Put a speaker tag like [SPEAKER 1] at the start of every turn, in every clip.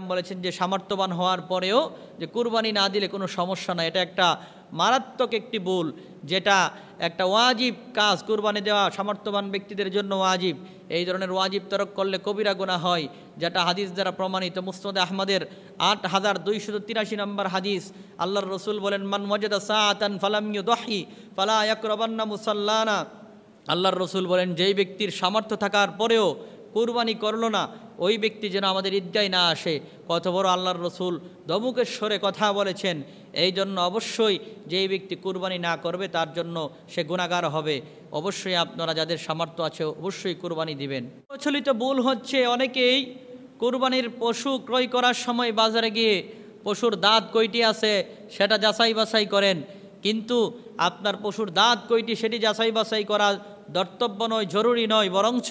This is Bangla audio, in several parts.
[SPEAKER 1] বলেছেন যে সামর্থ্যবান হওয়ার পরেও যে কুরবানি না দিলে কোনো সমস্যা না, এটা একটা মারাত্মক একটি ভুল, যেটা একটা ওয়াজিব কাজ। কুরবানি দেওয়া সামর্থ্যবান ব্যক্তিদের জন্য ওয়াজিব। এই ধরনের ওয়াজিব তরক করলে কবিরা গুনাহ হয়, যেটা হাদিস দ্বারা প্রমাণিত। মুসনাদে আহমদের 8283 নম্বর হাদিস, আল্লাহর রসুল বলেন, মান ওয়াজাদা সাআতান ফালাম ইউদহি ফালা ইয়াকরাবান্না মুসাল্লানা। আল্লাহর রসুল বলেন, যেই ব্যক্তির সামর্থ্য থাকার পরেও কুরবানি করলো না, ওই ব্যক্তি যেন আমাদের ঈদগায় না আসে। কত বড় আল্লাহর রসুল দমুকেশ্বরে কথা বলেছেন। এই জন্য অবশ্যই যেই ব্যক্তি কুরবানি না করবে তার জন্য সে গুনাহগার হবে। অবশ্যই আপনারা যাদের সামর্থ্য আছে অবশ্যই কুরবানি দিবেন। প্রচলিত ভুল হচ্ছে, অনেকেই কুরবানির পশু ক্রয় করার সময় বাজারে গিয়ে পশুর দাঁত কয়টি আছে সেটা যাচাই বাছাই করেন, কিন্তু আপনার পশুর দাঁত কয়টি সেটি যাচাই বাছাই করা কর্তব্য নয়, জরুরি নয়, বরঞ্চ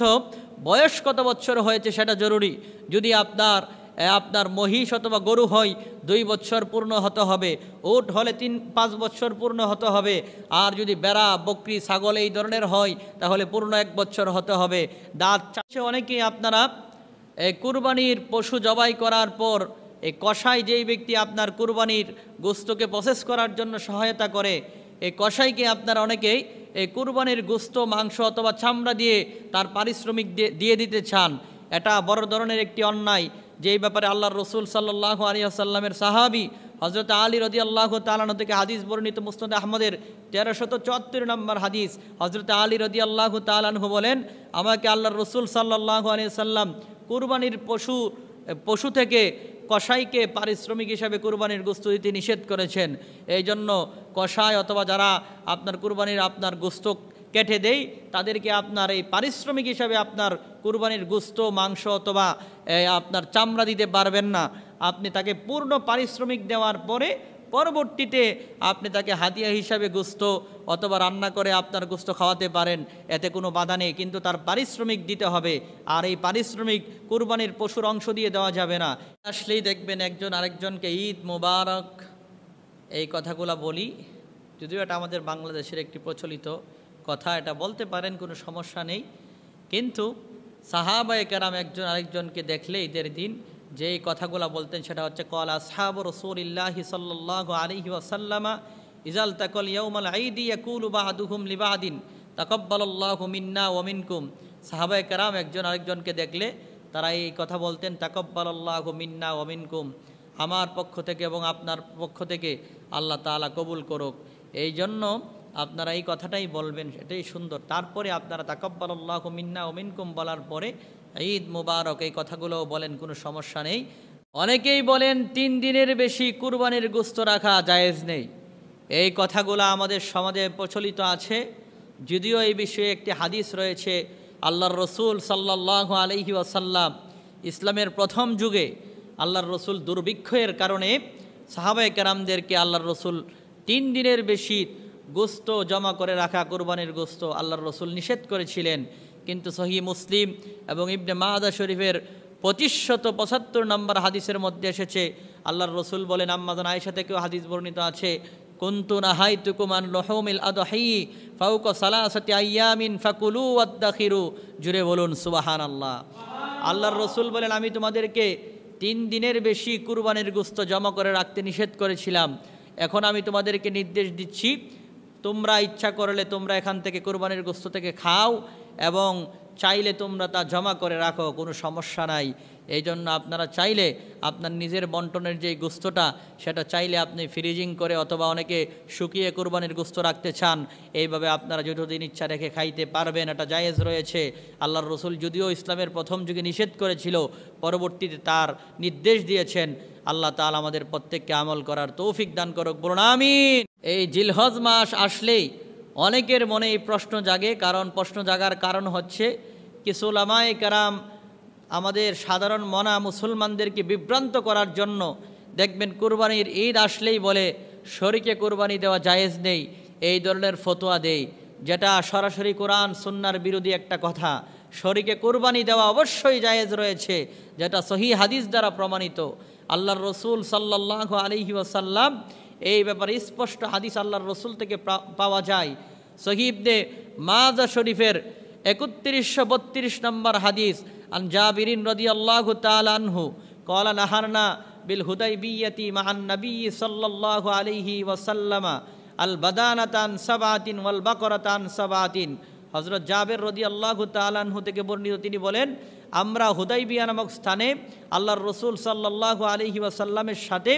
[SPEAKER 1] বয়স কত বছর হয়েছে সেটা জরুরি। যদি আপনার মহিষ অথবা গরু হয় 2 বছর পূর্ণ হতে হবে, উট হলে 3-5 বছর পূর্ণ হতে হবে, আর যদি বেড়া বকরি ছাগল এই ধরনের হয় তাহলে পূর্ণ 1 বছর হতে হবে। দাঁত চাচ্ছে অনেকেই আপনারা কুরবানির পশু জবাই করার পর এই কসাই, যেই ব্যক্তি আপনার কুরবানির গোস্তকে প্রসেস করার জন্য সহায়তা করে, এই কসাইকে আপনারা অনেকেই এই কুরবানির গোস্ত, মাংস অথবা চামড়া দিয়ে তার পারিশ্রমিক দিয়ে দিতে চান। এটা বড় ধরনের একটি অন্যায়, যেই ব্যাপারে আল্লাহর রসুল সাল্লাল্লাহু আলাইহি ওয়াসাল্লামের সাহাবী হযরত আলী রাদিয়াল্লাহু তাআলা আনহু থেকে হাদিস বর্ণিত। মুসনাদ আহমদের 1374 নম্বর হাদিস, হযরত আলী রাদিয়াল্লাহু তাআলা আনহু বলেন, আমাকে আল্লাহর রসুল সাল্লাল্লাহু আলাইহি ওয়াসাল্লাম কুরবানির পশু থেকে কসাইকে পারিশ্রমিক হিসাবে কুরবানির গোস্ত দিতে নিষেধ করেছেন। এই জন্য কসাই অথবা যারা আপনার কুরবানির আপনার গোস্ত কেটে দেয় তাদেরকে আপনার এই পারিশ্রমিক হিসাবে আপনার কুরবানির গোস্ত, মাংস অথবা আপনার চামড়া দিতে পারবেন না। আপনি তাকে পূর্ণ পারিশ্রমিক দেওয়ার পরে পরবর্তীতে আপনি তাকে হাদিয়া হিসাবে গোস্ত অথবা রান্না করে আপনার গোস্ত খাওয়াতে পারেন, এতে কোনো বাধা নেই, কিন্তু তার পারিশ্রমিক দিতে হবে। আর এই পারিশ্রমিক কুরবানির পশুর অংশ দিয়ে দেওয়া যাবে না। আসলেই দেখবেন একজন আরেকজনকে ঈদ মোবারক এই কথাগুলো বলি, যদিও এটা আমাদের বাংলাদেশের একটি প্রচলিত কথা, এটা বলতে পারেন, কোনো সমস্যা নেই। কিন্তু সাহাবায়ে কেরাম একজন আরেকজনকে দেখলে ঈদের দিন যেই কথাগুলো বলতেন সেটা হচ্ছে, ক্বালা আসহাবু রাসূলিল্লাহি সাল্লাল্লাহু আলাইহি ওয়াসাল্লাম ইজাল তাকাল ইয়াউমাল ঈদি ইয়াকুলু বা'দুহুম লিবা'দিন তাকাব্বালাল্লাহু মিন্না ওয়া মিনকুম। সাহাবায়ে কেরাম একজন আরেকজনকে দেখলে তারা এই কথা বলতেন, তাকাব্বালাল্লাহু মিন্না ওয়া মিনকুম, আমার পক্ষ থেকে এবং আপনার পক্ষ থেকে আল্লাহ তাআলা কবুল করুক। এই জন্য আপনারা এই কথাটাই বলবেন, এটাই সুন্দর। তারপরে আপনারা তাকাব্বালাল্লাহু মিন্না ওয়া মিনকুম বলার পরে ঈদ মুবারক এই কথাগুলোও বলেন, কোনো সমস্যা নেই। অনেকেই বলেন 3 দিনের বেশি কুরবানির গোশত রাখা জায়েজ নেই। এই কথাগুলো আমাদের সমাজে প্রচলিত আছে, যদিও এই বিষয়ে একটি হাদিস রয়েছে। আল্লাহর রসুল সাল্লাল্লাহু আলাইহি ওয়াসাল্লাম ইসলামের প্রথম যুগে আল্লাহর রসুল দুর্ভিক্ষের কারণে সাহাবায়ে কেরামদেরকে আল্লাহর রসুল 3 দিনের বেশি গোস্ত জমা করে রাখা, কুরবানির গোস্ত আল্লাহর রসুল নিষেধ করেছিলেন। কিন্তু সহিহ মুসলিম এবং ইবনে মাজাহ শরীফের 2575 নম্বর হাদিসের মধ্যে এসেছে, আল্লাহর রসুল বলেন, আম্মা জান আয়েশা থেকেও হাদিস বর্ণিত আছে, কুনতু নাহাইতুকুম আন লুহুমিল আদহি ফাওকা সালাসাতি আইয়ামিন ফাকুলু ওয়াদখিরু। জুড়ে বলুন সুবহানাল্লাহ। আল্লাহর রসুল বলেন, আমি তোমাদেরকে 3 দিনের বেশি কুরবানির গোস্ত জমা করে রাখতে নিষেধ করেছিলাম। এখন আমি তোমাদেরকে নির্দেশ দিচ্ছি, তোমরা ইচ্ছা করলে তোমরা এখান থেকে কুরবানির গোস্ত থেকে খাও এবং চাইলে তোমরা তা জমা করে রাখো, কোনো সমস্যা নাই। এই জন্য আপনারা চাইলে আপনার নিজের বন্টনের যে গোস্তটা সেটা চাইলে আপনি ফ্রিজিং করে অথবা অনেকে শুকিয়ে কুরবানির গোস্ত রাখতে চান, এইভাবে আপনারা যতদিন ইচ্ছা রেখে খাইতে পারবেন, এটা জায়েজ রয়েছে। আল্লাহর রসুল যদিও ইসলামের প্রথম যুগে নিষেধ করেছিল, পরবর্তীতে তার নির্দেশ দিয়েছেন। আল্লাহ তাআলা আমাদের প্রত্যেককে আমল করার তৌফিক দান করুক, বলুন আমিন। এই জিলহজ মাস আসলেই অনেকের মনে এই প্রশ্ন জাগে, কারণ প্রশ্ন জাগার কারণ হচ্ছে কিছু উলামায়ে কেরাম আমাদের সাধারণ মনা মুসলমানদেরকে বিভ্রান্ত করার জন্য দেখবেন কুরবানির ঈদ আসলেই বলে শরীকে কুরবানি দেওয়া জায়েজ নেই, এই ধরনের ফতোয়া দেয়, যেটা সরাসরি কোরআন সুন্নাহর বিরোধী একটা কথা। শরীকে কুরবানি দেওয়া অবশ্যই জায়েজ রয়েছে, যেটা সহিহ হাদিস দ্বারা প্রমাণিত। আল্লাহর রসুল সাল্লাল্লাহু আলাইহি ওয়াসাল্লাম এই ব্যাপারে স্পষ্ট হাদিস আল্লাহর রসুল থেকে পাওয়া যায়। সহিহ ইবনে মাজাহ শরীফের 3132 নম্বর হাদিস, আন জাবিরিন রাদিয়াল্লাহু তাআলা আনহু ক্বালা নাহারনা বিল হুদাইবিয়াতি মা'আন নবী সাল্লাল্লাহু আলাইহি ওয়াসাল্লাম আল বাদানাতান সাবাতিন ওয়াল বাকরাতান সাবাতিন। হযরত জাবের রাদিয়াল্লাহু তাআলা আনহু থেকে বর্ণিত, তিনি বলেন, আমরা হুদাইবিয়া নামক স্থানে আল্লাহর রাসূল সাল্লাল্লাহু আলাইহি ওয়াসাল্লামের সাথে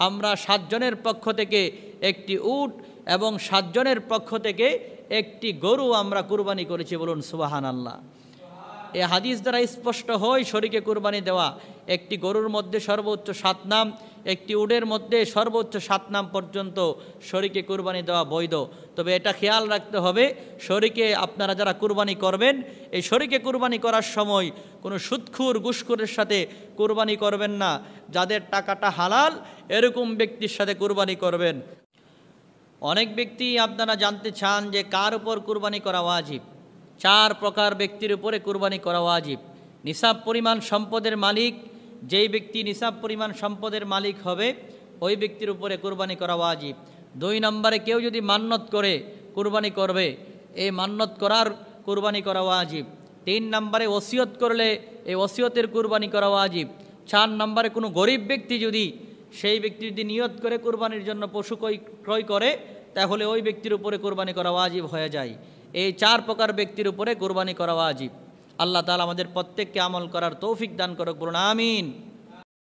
[SPEAKER 1] আমরা 7 জনের পক্ষ থেকে একটি উট এবং 7 জনের পক্ষ থেকে একটি গরু আমরা কুরবানি করেছি। বলুন সুবহানাল্লাহ। এই হাদিস দ্বারা স্পষ্ট হয় শরীকে কুরবানি দেওয়া একটি গরুর মধ্যে সর্বোচ্চ 7 নাম, একটি উটের মধ্যে সর্বোচ্চ 7 নাম পর্যন্ত শরীকে কুরবানি দেওয়া বৈধ। তবে এটা খেয়াল রাখতে হবে, শরীকে আপনারা যারা কুরবানি করবেন, এই শরীকে কুরবানি করার সময় কোনো সুদখোর ঘুষখোরের সাথে কুরবানি করবেন না। যাদের টাকাটা হালাল এরকম ব্যক্তির সাথে কুরবানি করবেন। অনেক ব্যক্তি আপনারা জানতে চান যে কার উপর কুরবানি করা ওয়াজিব। 4 প্রকার ব্যক্তির উপরে কুরবানি করা ওয়াজিব। নিসাব পরিমাণ সম্পদের মালিক, যেই ব্যক্তি নিসাব পরিমাণ সম্পদের মালিক হবে ওই ব্যক্তির উপরে কুরবানি করা ওয়াজিব। 2 নম্বরে কেউ যদি মান্নত করে কুরবানি করবে, এই মান্নত করার কুরবানি করা ওয়াজিব। 3 নম্বরে ওসিয়ত করলে এই ওসিয়তের কুরবানি করা ওয়াজিব। 4 নম্বরে কোনো গরিব ব্যক্তি যদি সেই ব্যক্তি যদি নিয়ত করে কুরবানির জন্য পশু ক্রয় করে তাহলে ওই ব্যক্তির উপরে কুরবানি করা ওয়াজিব হয়ে যায়। এই 4 প্রকার ব্যক্তির উপরে কুরবানি করা ওয়াজিব। আল্লাহ তাআলা আমাদের প্রত্যেককে আমল করার তৌফিক দান করুক। বলুন আমিন।